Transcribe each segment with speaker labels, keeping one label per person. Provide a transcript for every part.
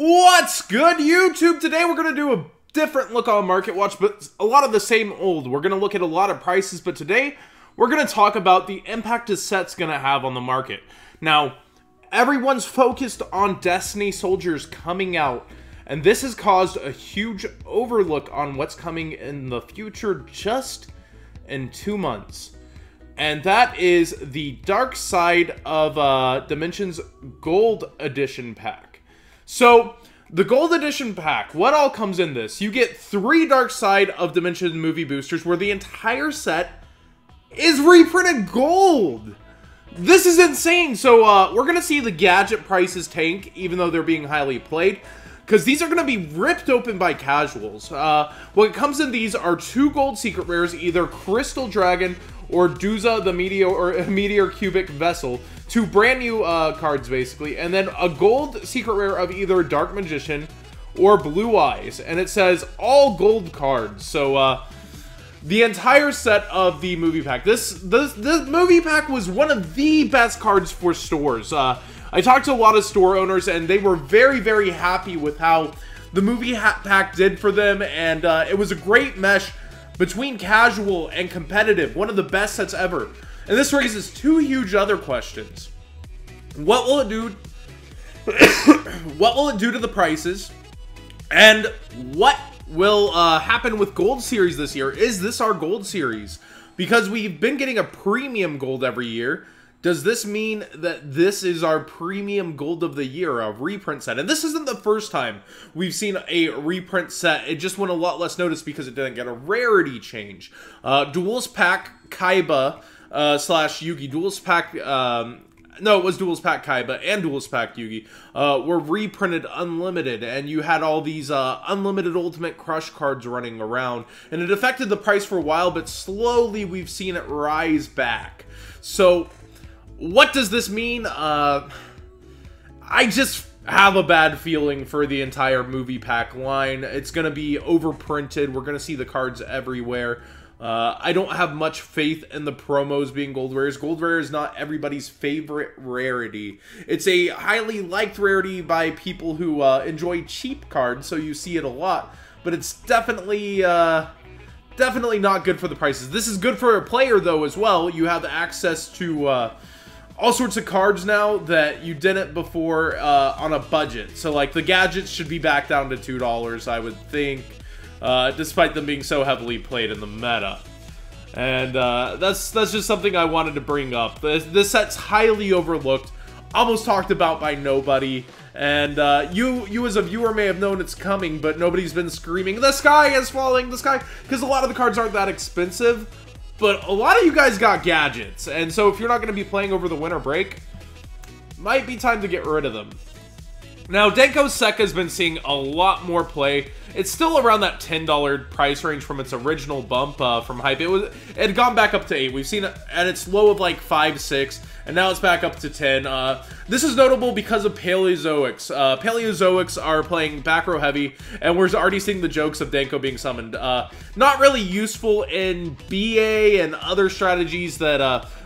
Speaker 1: What's good, YouTube? Today we're going to do a different look on Market Watch, but a lot of the same old. We're going to look at a lot of prices, but today we're going to talk about the impact a set's going to have on the market. Now, everyone's focused on Destiny Soldiers coming out, and this has caused a huge overlook on what's coming in the future just in 2 months. And that is the Dark Side of Dimensions Gold Edition pack. So, the Gold Edition pack, what all comes in this? You get 3 Dark Side of Dimension movie boosters where the entire set is reprinted gold. This is insane. So, we're going to see the gadget prices tank, even though they're being highly played, because these are going to be ripped open by casuals. What comes in these are 2 gold secret rares, either Crystal Dragon or Duza the Meteor Cubic Vessel. 2 brand new cards, basically. And then a gold secret rare of either Dark Magician or Blue Eyes. And it says all gold cards. So, the entire set of the movie pack. This movie pack was one of the best cards for stores. I talked to a lot of store owners, and they were very, very happy with how the movie pack did for them. And it was a great mesh between casual and competitive. One of the best sets ever. And this raises 2 huge other questions. What will it do? What will it do to the prices? And what will happen with Gold Series this year? Is this our Gold Series? Because we've been getting a premium gold every year. Does this mean that this is our premium gold of the year, a reprint set? And this isn't the first time we've seen a reprint set. It just went a lot less noticed because it didn't get a rarity change. Duelist Pack Kaiba slash Yugi. Duelist Pack... no, it was Duelist Pack Kaiba and Duelist Pack Yugi were reprinted unlimited, and you had all these unlimited Ultimate Crush cards running around, and it affected the price for a while, but slowly we've seen it rise back. So, what does this mean? I just have a bad feeling for the entire movie pack line. It's going to be overprinted. We're going to see the cards everywhere. I don't have much faith in the promos being gold rares. Gold rare is not everybody's favorite rarity. It's a highly liked rarity by people who enjoy cheap cards, so you see it a lot. But it's definitely not good for the prices. This is good for a player, though, as well. You have access to all sorts of cards now that you didn't before on a budget. So, like, the gadgets should be back down to $2, I would think. Despite them being so heavily played in the meta. And that's just something I wanted to bring up. This set's highly overlooked, almost talked about by nobody, and you as a viewer may have known it's coming, but nobody's been screaming, "The sky is falling, the sky," because a lot of the cards aren't that expensive, but a lot of you guys got gadgets, and so if you're not going to be playing over the winter break, might be time to get rid of them. Now, Denko's sekka has been seeing a lot more play. It's still around that $10 price range from its original bump from hype. It had gone back up to 8. We've seen it at its low of like 5, 6, and now it's back up to 10. This is notable because of Paleozoics. Paleozoics are playing back row heavy, and we're already seeing the jokes of Denko being summoned. Not really useful in BA and other strategies that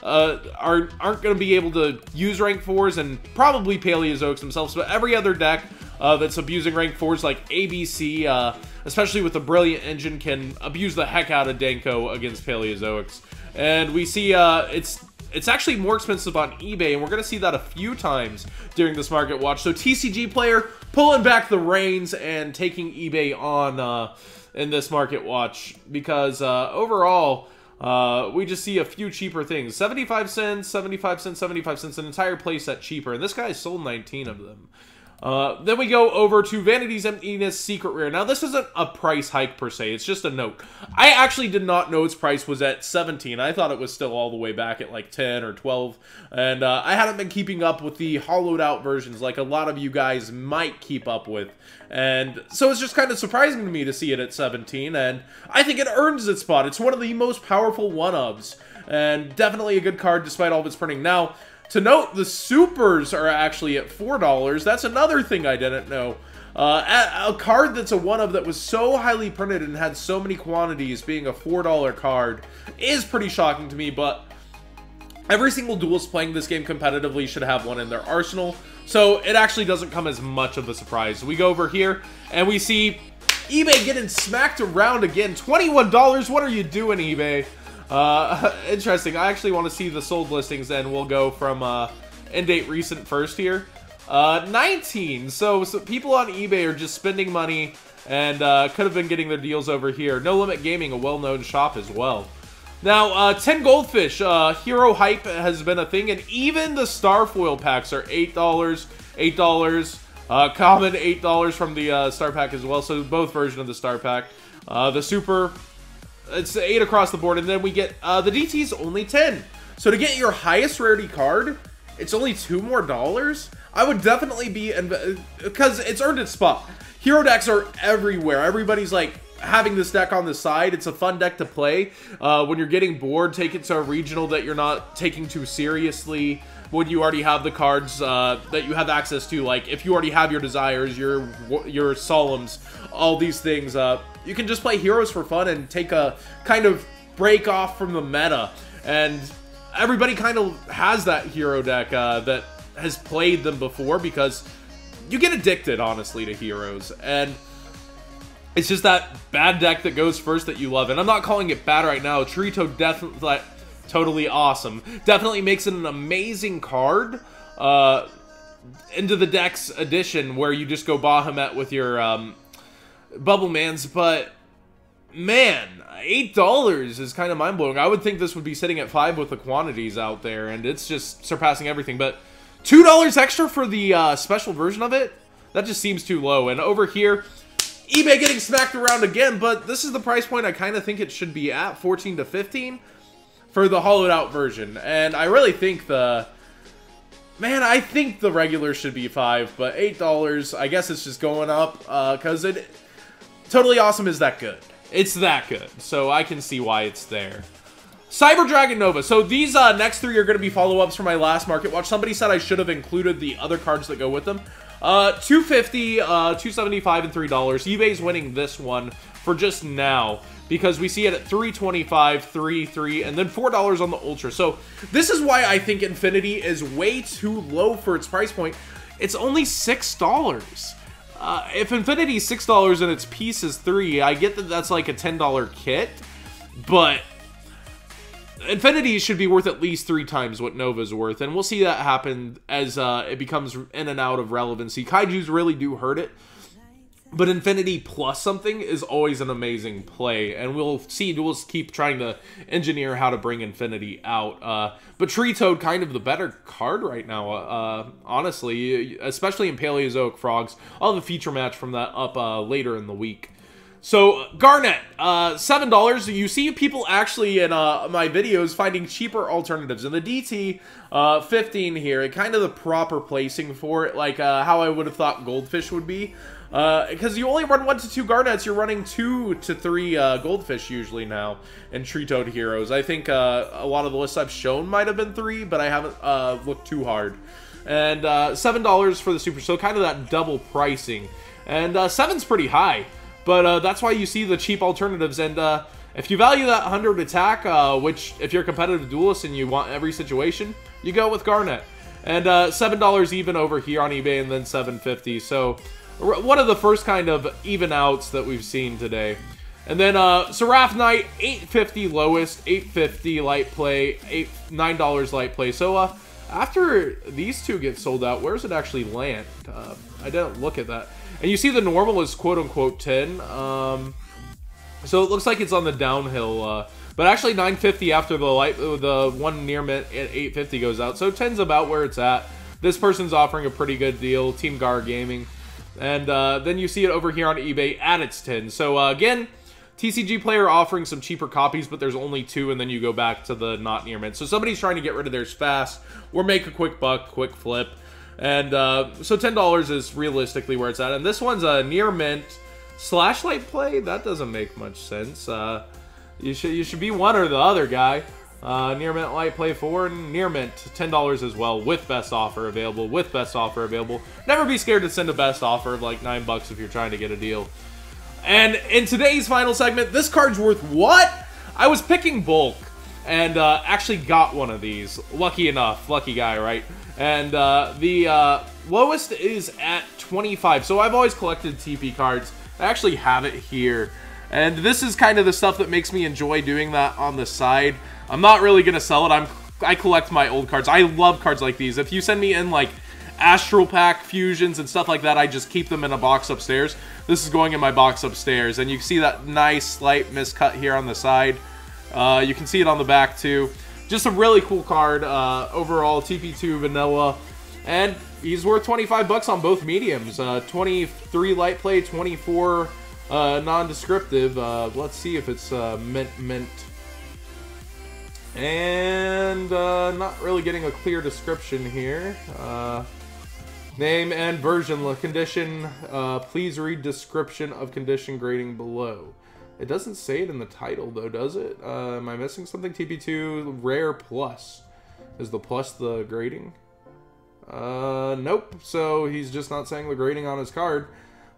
Speaker 1: aren't going to be able to use rank 4s, and probably Paleozoics themselves, but every other deck that's abusing rank 4s like ABC, especially with the Brilliant Engine, can abuse the heck out of Denko against Paleozoics. And we see it's actually more expensive on eBay, and we're going to see that a few times during this market watch. So TCG player pulling back the reins and taking eBay on in this market watch, because overall we just see a few cheaper things. 75 cents, 75 cents, 75 cents, an entire playset cheaper. And this guy sold 19 of them. Then we go over to Vanity's Emptiness Secret Rare. Now, this isn't a price hike per se. It's just a note. I actually did not know its price was at 17. I thought it was still all the way back at like 10 or 12. And I hadn't been keeping up with the hollowed out versions like a lot of you guys might keep up with. And so it's just kind of surprising to me to see it at 17. And I think it earns its spot. It's one of the most powerful one-ofs. And definitely a good card despite all of its printing. Now, to note, the supers are actually at $4. That's another thing I didn't know. A card that's a one-of that was so highly printed and had so many quantities being a $4 card is pretty shocking to me, but every single duelist playing this game competitively should have one in their arsenal. So it actually doesn't come as much of a surprise. We go over here and we see eBay getting smacked around again. $21. What are you doing, eBay? Interesting. I actually want to see the sold listings, and we'll go from end date recent first here. 19. So people on eBay are just spending money and could have been getting their deals over here. No Limit Gaming, a well-known shop as well. Now, 10 goldfish. Hero hype has been a thing, and even the star foil packs are $8, $8. Common, $8 from the star pack as well, so both versions of the star pack. The super, it's 8 across the board, and then we get, the DT's only 10. So to get your highest rarity card, it's only $2 more. I would definitely be, because it's earned its spot. Hero decks are everywhere. Everybody's like having this deck on the side. It's a fun deck to play. When you're getting bored, take it to a regional that you're not taking too seriously. When you already have the cards that you have access to, like if you already have your Desires, your Solemns, all these things, you can just play Heroes for fun and take a kind of break off from the meta. And everybody kind of has that hero deck that has played them before, because you get addicted, honestly, to Heroes. And it's just that bad deck that goes first that you love. And I'm not calling it bad right now. Trito definitely, totally awesome. Definitely makes it an amazing card into the Dex edition, where you just go Bahamut with your Bubble Mans. But man, $8 is kind of mind-blowing. I would think this would be sitting at 5 with the quantities out there, and it's just surpassing everything. But $2 extra for the special version of it? That just seems too low. And over here, eBay getting smacked around again, but this is the price point I kind of think it should be at, 14 to 15 for the hollowed out version. And I really think I think the regular should be 5, but $8, I guess it's just going up, because Totally Awesome is that good. It's that good, so I can see why it's there. Cyber Dragon Nova. So these next 3 are going to be follow-ups from my last Market Watch. Somebody said I should have included the other cards that go with them. $2.50, $2.75, and $3. eBay's winning this one for just now, because we see it at $3.25, $3, and then $4 on the Ultra. So this is why I think Infinity is way too low for its price point. It's only $6. If Infinity's $6 and its piece is $3, I get that that's like a $10 kit, but Infinity should be worth at least 3 times what Nova's worth, and we'll see that happen as it becomes in and out of relevancy. Kaijus really do hurt it, but Infinity plus something is always an amazing play, and we'll see. We'll keep trying to engineer how to bring Infinity out. But Tree Toad, kind of the better card right now, honestly, especially in Paleozoic Frogs. I'll have a feature match from that up later in the week. So, Garnet, $7. You see people actually in my videos finding cheaper alternatives. In the DT, 15 here, kind of the proper placing for it, like how I would have thought Goldfish would be. Because you only run 1 to 2 Garnets, you're running 2 to 3 Goldfish usually now in Tree Toad Heroes. I think a lot of the lists I've shown might have been 3, but I haven't looked too hard. And $7 for the Super, so kind of that double pricing. And 7's pretty high. But that's why you see the cheap alternatives, and if you value that 100 attack, which if you're a competitive duelist and you want every situation, you go with Garnet. And $7 even over here on eBay, and then $7.50. So one of the first kind of even outs that we've seen today. And then Seraph Knight, $8.50 lowest, $8.50 light play, $9 light play. So after these two get sold out, where does it actually land? I didn't look at that. And you see the normal is quote-unquote 10. So it looks like it's on the downhill. But actually $9.50 after the one near mint at $8.50 goes out. So 10's about where it's at. This person's offering a pretty good deal, Team Gar Gaming. And then you see it over here on eBay at its 10. So again, TCG player offering some cheaper copies, but there's only 2, and then you go back to the not near mint. So somebody's trying to get rid of theirs fast, or make a quick buck, quick flip. And so $10 is realistically where it's at. And this one's a near mint / light play. That doesn't make much sense. You should be one or the other, guy. Near mint light play 4, and near mint $10 as well, with best offer available. With best offer available. Never be scared to send a best offer of like $9 if you're trying to get a deal. And in today's final segment, this card's worth what? I was picking bulk. and actually got one of these. Lucky enough. Lucky guy, right? And the lowest is at 25. So I've always collected TP cards. I actually have it here. And this is kind of the stuff that makes me enjoy doing that on the side. I'm not really going to sell it. I collect my old cards. I love cards like these. If you send me in, like, Astral Pack fusions and stuff like that, I just keep them in a box upstairs. This is going in my box upstairs. And you can see that nice slight miscut here on the side. You can see it on the back, too. Just a really cool card. Overall, TP2 vanilla. And he's worth 25 bucks on both mediums. 23 light play, 24 non-descriptive. Let's see if it's mint. And not really getting a clear description here. Name and version, condition. Please read description of condition grading below. It doesn't say it in the title though, does it? Am I missing something? TP2 rare plus. Is the plus the grading? Nope. So he's just not saying the grading on his card.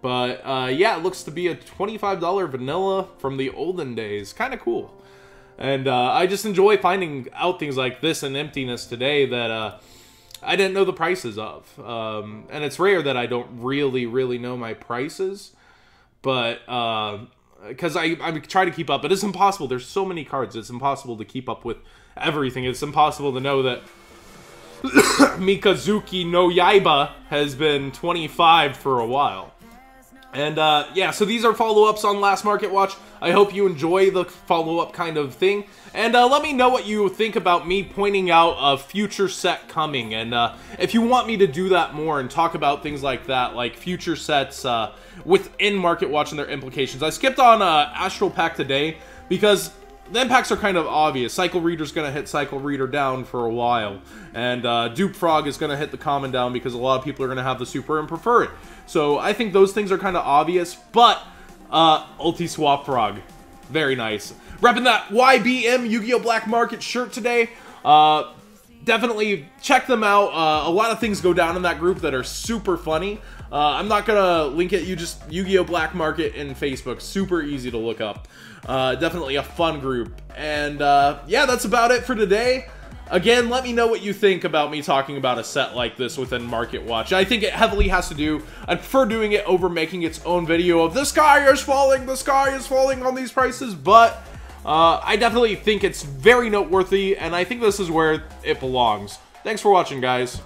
Speaker 1: But yeah, it looks to be a $25 vanilla from the olden days. Kind of cool. And I just enjoy finding out things like this in Emptiness today that I didn't know the prices of. And it's rare that I don't really know my prices. But because I try to keep up, but it's impossible. There's so many cards. It's impossible to keep up with everything. It's impossible to know that Mikazuki no Yaiba has been 25 for a while. And yeah, so these are follow-ups on Last Market Watch. I hope you enjoy the follow-up kind of thing. And let me know what you think about me pointing out a future set coming. And if you want me to do that more and talk about things like that, like future sets within Market Watch and their implications. I skipped on Astral Pack today because the impacts are kind of obvious. Cycle Reader's going to hit Cycle Reader down for a while. And Dupe Frog is going to hit the common down because a lot of people are going to have the super and prefer it. So I think those things are kind of obvious. But Ulti Swap Frog, very nice. Repping that YBM Yu-Gi-Oh! Black Market shirt today. Definitely check them out. A lot of things go down in that group that are super funny. I'm not going to link it. You just Yu-Gi-Oh! Black Market in Facebook. Super easy to look up. Definitely a fun group. And yeah, that's about it for today. Again, let me know what you think about me talking about a set like this within Market Watch. I think it heavily has to do, I prefer doing it over making its own video of the sky is falling on these prices, but I definitely think it's very noteworthy, and I think this is where it belongs. Thanks for watching, guys.